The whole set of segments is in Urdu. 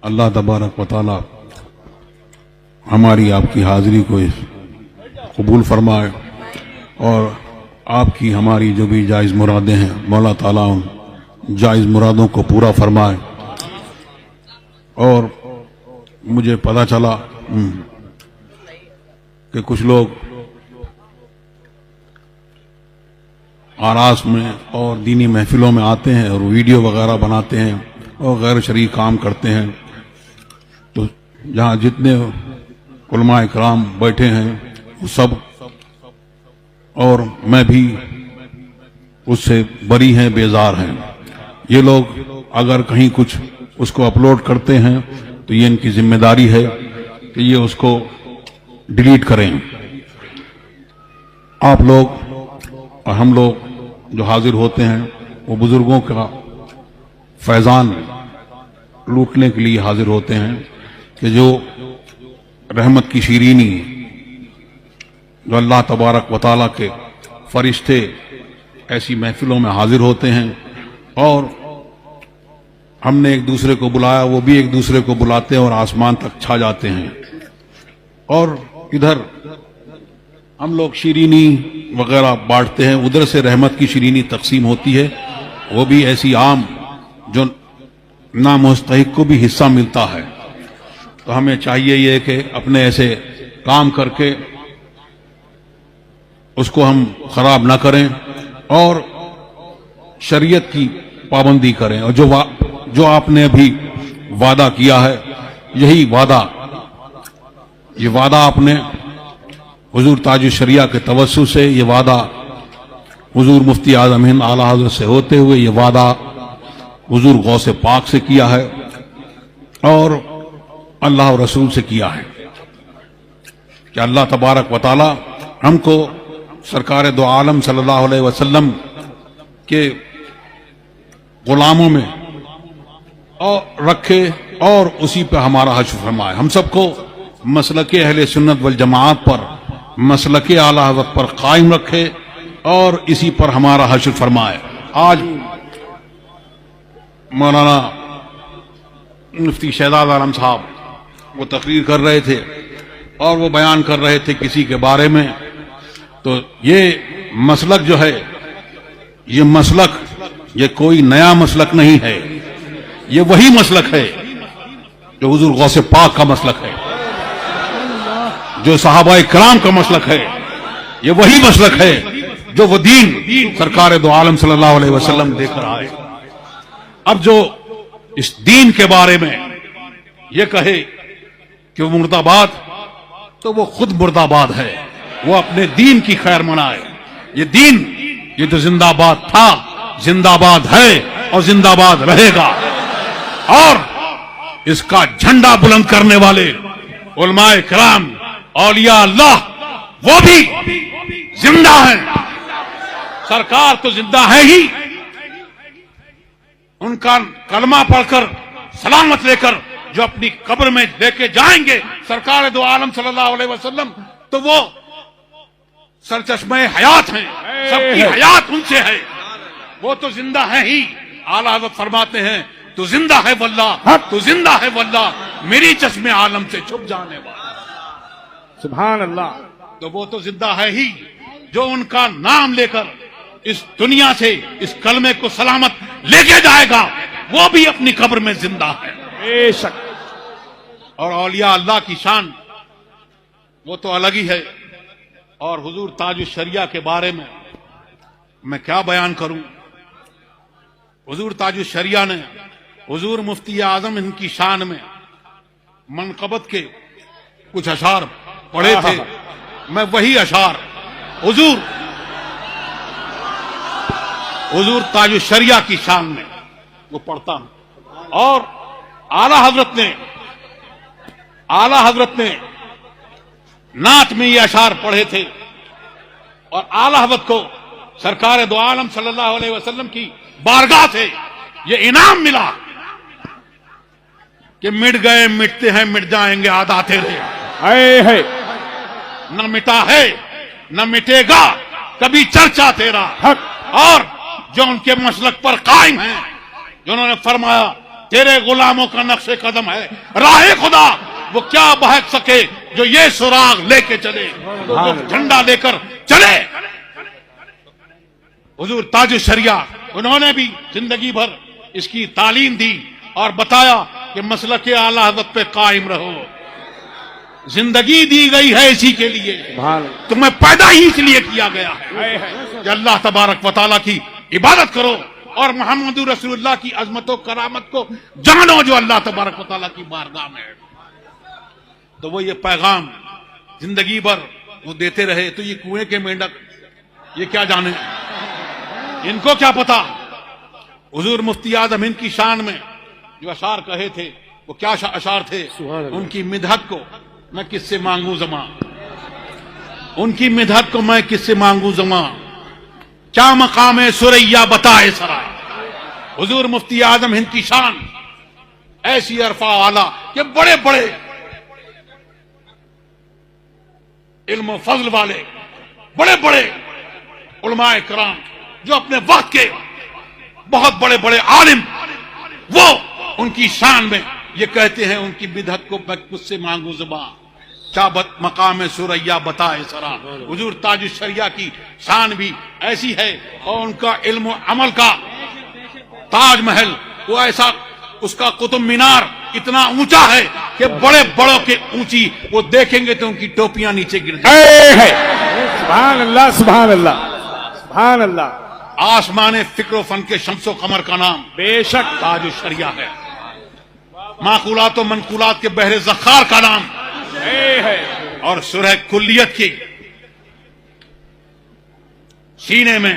اللہ تبارک و تعالی ہماری آپ کی حاضری کو قبول فرمائے اور آپ کی ہماری جو بھی جائز مرادیں ہیں مولا تعالیٰ ان جائز مرادوں کو پورا فرمائے۔ اور مجھے پتہ چلا کہ کچھ لوگ آراس میں اور دینی محفلوں میں آتے ہیں اور ویڈیو وغیرہ بناتے ہیں اور غیر شرعی کام کرتے ہیں، تو جہاں جتنے علماء اکرام بیٹھے ہیں وہ سب اور میں بھی اس سے بری ہیں، بیزار ہیں۔ یہ لوگ اگر کہیں کچھ اس کو اپلوڈ کرتے ہیں تو یہ ان کی ذمہ داری ہے کہ یہ اس کو ڈیلیٹ کریں۔ آپ لوگ اور ہم لوگ جو حاضر ہوتے ہیں وہ بزرگوں کا فیضان لوٹنے کے لیے حاضر ہوتے ہیں کہ جو رحمت کی شیرینی جو اللہ تبارک و تعالیٰ کے فرشتے ایسی محفلوں میں حاضر ہوتے ہیں، اور ہم نے ایک دوسرے کو بلایا، وہ بھی ایک دوسرے کو بلاتے ہیں اور آسمان تک چھا جاتے ہیں، اور ادھر ہم لوگ شیرینی وغیرہ بانٹتے ہیں، ادھر سے رحمت کی شیرینی تقسیم ہوتی ہے، وہ بھی ایسی عام جو نامستحق کو بھی حصہ ملتا ہے۔ تو ہمیں چاہیے یہ کہ اپنے ایسے کام کر کے اس کو ہم خراب نہ کریں اور شریعت کی پابندی کریں، اور جو آپ نے ابھی وعدہ کیا ہے، یہی وعدہ آپ نے حضور تاج الشریعہ کے توسط سے، یہ وعدہ حضور مفتی اعظم ہند اعلیٰ حضرت سے ہوتے ہوئے، یہ وعدہ حضور غوث پاک سے کیا ہے اور اللہ و رسول سے کیا ہے کہ اللہ تبارک و تعالی ہم کو سرکار دو عالم صلی اللہ علیہ وسلم کے غلاموں میں اور رکھے اور اسی پہ ہمارا حشر فرمائے، ہم سب کو مسلک اہل سنت والجماعت پر، مسلک اعلیٰ حضرت پر قائم رکھے اور اسی پر ہمارا حشر فرمائے۔ آج مولانا مفتی شہزاد عالم صاحب وہ تقریر کر رہے تھے اور وہ بیان کر رہے تھے کسی کے بارے میں، تو یہ مسلک جو ہے، یہ مسلک یہ کوئی نیا مسلک نہیں ہے، یہ وہی مسلک ہے جو حضور غوث پاک کا مسلک ہے، جو صحابہ کرام کا مسلک ہے، یہ وہی مسلک ہے جو وہ دین سرکار دو عالم صلی اللہ علیہ وسلم دے کر آئے۔ اب جو اس دین کے بارے میں یہ کہے کہ وہ مرد آباد، تو وہ خود مرد آباد ہے، وہ اپنے دین کی خیر منائے۔ یہ دین یہ تو زندہ آباد تھا، زندہ آباد ہے اور زندہ آباد رہے گا، اور اس کا جھنڈا بلند کرنے والے علماء کرام، اولیاء اللہ، وہ بھی زندہ ہیں۔ سرکار تو زندہ ہے ہی، ان کا کلمہ پڑھ کر سلامت لے کر جو اپنی قبر میں لے کے جائیں گے سرکار دو عالم صلی اللہ علیہ وسلم، تو وہ سرچشمہ حیات ہیں، سب کی حیات ان سے ہے، وہ تو زندہ ہیں ہی۔ اعلیٰ حضرت فرماتے ہیں تو زندہ ہے واللہ، تو زندہ ہے واللہ، میری چشم عالم سے چھپ جانے والا، سبحان اللہ۔ تو وہ تو زندہ ہے ہی جو ان کا نام لے کر اس دنیا سے اس کلمے کو سلامت لے کے جائے گا، وہ بھی اپنی قبر میں زندہ ہے۔ بے شک۔ اور اولیاء اللہ کی شان وہ تو الگ ہی ہے، اور حضور تاج الشریعہ کے بارے میں کیا بیان کروں۔ حضور تاج الشریعہ نے حضور مفتی اعظم ان کی شان میں منقبت کے کچھ اشعار پڑھے تھے، میں وہی اشعار حضور تاج الشریعہ کی شان میں وہ پڑھتا ہوں، اور اعلیٰ حضرت نے نعت میں یہ اشعار پڑھے تھے، اور اعلیٰ حضرت کو سرکار دو عالم صلی اللہ علیہ وسلم کی بارگاہ سے یہ انعام ملا کہ مٹ گئے مٹتے ہیں مٹ جائیں گے عادات تیرے، نہ مٹا ہے نہ مٹے گا کبھی چرچا تیرا، اور جو ان کے مسلک پر قائم ہیں، جنہوں نے فرمایا تیرے غلاموں کا نقش قدم ہے راہ خدا، وہ کیا بہک سکے جو یہ سراغ لے کے چلے، جو جھنڈا لے کر چلے۔ حضور تاج الشریعہ انہوں نے بھی زندگی بھر اس کی تعلیم دی اور بتایا کہ مسلک اعلی حضرت پہ قائم رہو، زندگی دی گئی ہے اسی کے لیے، تمہیں پیدا ہی اس لیے کیا گیا ہے کہ اللہ تبارک و تعالیٰ کی عبادت کرو اور محمد رسول اللہ کی عظمت و کرامت کو جانو جو اللہ تبارک و تعالیٰ کی بارگاہ میں ہے۔ تو وہ یہ پیغام زندگی بھر وہ دیتے رہے، تو یہ کنویں کے مینڈک یہ کیا جانے، ان کو کیا پتا۔ حضور مفتی اعظم ہند کی شان میں جو اشعار کہے تھے وہ کیا اشعار تھے، ان کی مدحت کو میں کس سے مانگوں زماں، ان کی مدحت کو میں کس سے مانگوں زماں، کیا مقام سریا بتائے سرا۔ حضور مفتی اعظم ہند کی شان ایسی عرفہ اعلیٰ کہ بڑے بڑے علم و فضل والے بڑے بڑے علماء کرام جو اپنے وقت کے بہت بڑے بڑے عالم، وہ ان کی شان میں یہ کہتے ہیں ان کی بدعت کو میں کچھ سے مانگوں زباں، کیا مقام سریا بتائے سرا۔ حضور تاج الشریعہ کی شان بھی ایسی ہے اور ان کا علم و عمل کا تاج محل وہ ایسا، اس کا قطب مینار اتنا اونچا ہے کہ بڑے بڑوں کے اونچی وہ دیکھیں گے تو ان کی ٹوپیاں نیچے گر جائیں۔ سبحان اللہ سبحان اللہ سبحان اللہ۔ آسمان فکر و فن کے شمس و قمر کا نام بے شک تاج الشریعہ ہے، معقولات و منقولات کے بحر زخار کا نام ہے، اور سورہ کلیت کی سینے میں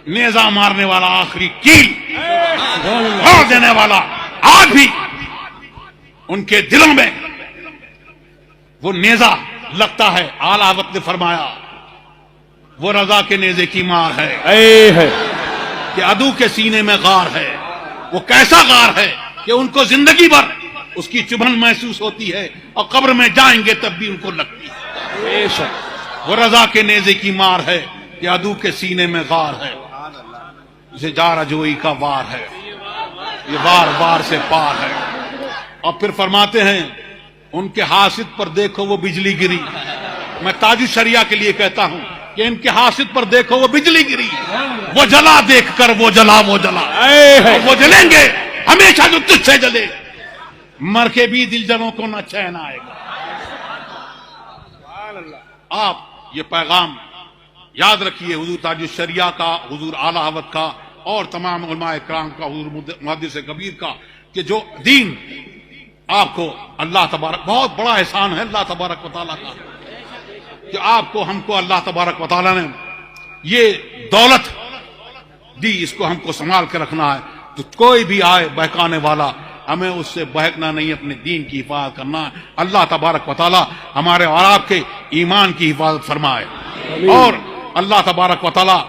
نیزہ مارنے والا آخری کیل چھوڑ دینے والا، آج بھی ان کے دلوں میں وہ نیزہ لگتا ہے۔ اعلیٰ حضرت نے فرمایا وہ رضا کے نیزے کی مار ہے کہ عدو کے سینے میں غار ہے۔ وہ کیسا غار ہے کہ ان کو زندگی بھر اس کی چبھن محسوس ہوتی ہے اور قبر میں جائیں گے تب بھی ان کو لگتی ہے۔ بے شک وہ رضا کے نیزے کی مار ہے کہ عدو کے سینے میں غار ہے، اسے جارہ جوئی کا وار ہے، یہ وار وار سے پار ہے۔ اور پھر فرماتے ہیں ان کے حاسد پر دیکھو وہ بجلی گری، میں تاج الشریعہ کے لیے کہتا ہوں کہ ان کے حاسد پر دیکھو وہ بجلی گری، وہ جلا دیکھ کر وہ جلا وہ جلا، وہ جلیں گے ہمیشہ جو تجھ سے جلے، مر کے بھی دل جنوں کو نہ چین آئے گا۔ آپ یہ پیغام یاد رکھیے، حضور تاج الشریعہ کا، حضور اعلیٰ حضرت کا اور تمام علماء کرام کا، حضور محدث کبیر کا، کہ جو دین آپ کو اللہ تبارک، بہت بڑا احسان ہے اللہ تبارک و تعالیٰ کا کہ آپ کو ہم کو اللہ تبارک و تعالیٰ نے یہ دولت دی، اس کو ہم کو سنبھال کے رکھنا ہے۔ تو کوئی بھی آئے بہکانے والا ہمیں اس سے بہکنا نہیں، اپنے دین کی حفاظت کرنا ہے۔ اللہ تبارک و تعالیٰ ہمارے اور آپ کے ایمان کی حفاظت فرمائے، اور اللہ تبارک و تعالیٰ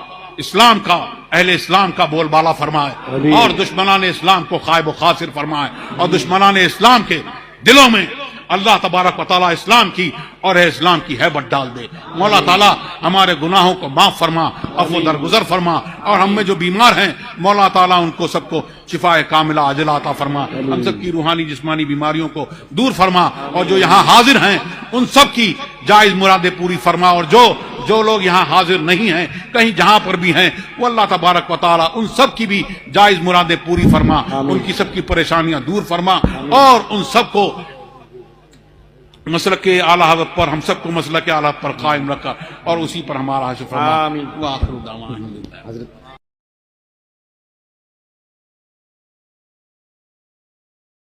اسلام کا، اہل اسلام کا بول بالا فرمائے، اور دشمنان اسلام کو خائب و خاسر فرمائے، اور دشمنان اسلام کے دلوں میں اللہ تبارک و تعالیٰ اسلام کی اور اسلام کی ہیبت ڈال دے۔ مولا تعالیٰ ہمارے گناہوں کو معاف فرما، عفو درگزر فرما، اور ہم میں جو بیمار ہیں مولا تعالیٰ ان کو سب کو شفاء کاملہ عاجلہ عطا فرما، ہم سب کی روحانی جسمانی بیماریوں کو دور فرما، اور جو یہاں حاضر ہیں ان سب کی جائز مرادیں پوری فرما، اور جو لوگ یہاں حاضر نہیں ہیں کہیں جہاں پر بھی ہیں وہ اللہ تبارک و تعالیٰ ان سب کی بھی جائز مرادیں پوری فرما، ان کی سب کی پریشانیاں دور فرما، اور ان سب کو مسلک اعلیٰ حضرت پر، ہم سب کو مسلک اعلیٰ پر قائم رکھا، اور اسی پر ہمارا حشر فرما۔ آمین۔ وآخر دعوانا الحمدللہ۔ حضرت